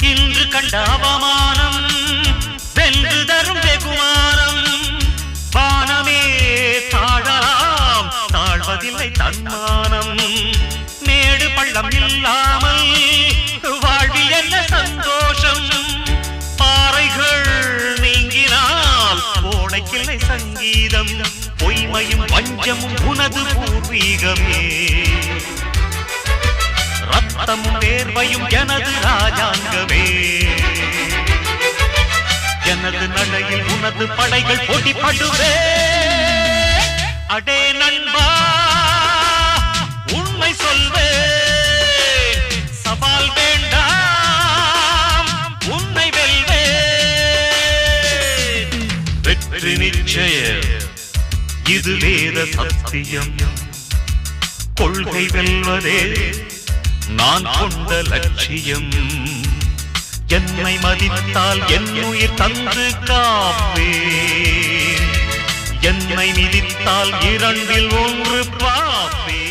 இன்று கண்ட அவமானம் வென்று தரும் வெகுமானம் வானமே தாழலாம் தாழ்வதில்லை தன்மானம் மேடு பள்ளம் இல்லாமல் வாழ்வில் என்ன சந்தோஷம் பாறைகள் நீங்கினால் ஓடைக்கில்லை சங்கீதம் பொய்மையும் வஞ்சமும் உனது பூர்வீகமே ரத்தமும் வேர்வையும் எனது ராஜாங்கமே எனது நடையில் உனது படைகள் போட்டிப்படுவே அடே நண்பா உண்மை சொல்வே சவால் வேண்டாம் உன்னை வெல்வே வெற்றி நிச்சய இது வேத சத்தியம் கொள்கை வெல்வதே நான் கொண்ட லட்சியம் என்னை மதித்தால் என் உயிர் தந்து காப்பேன் என்னை மிதித்தால் இரண்டில் ஒன்று பாப்பேன்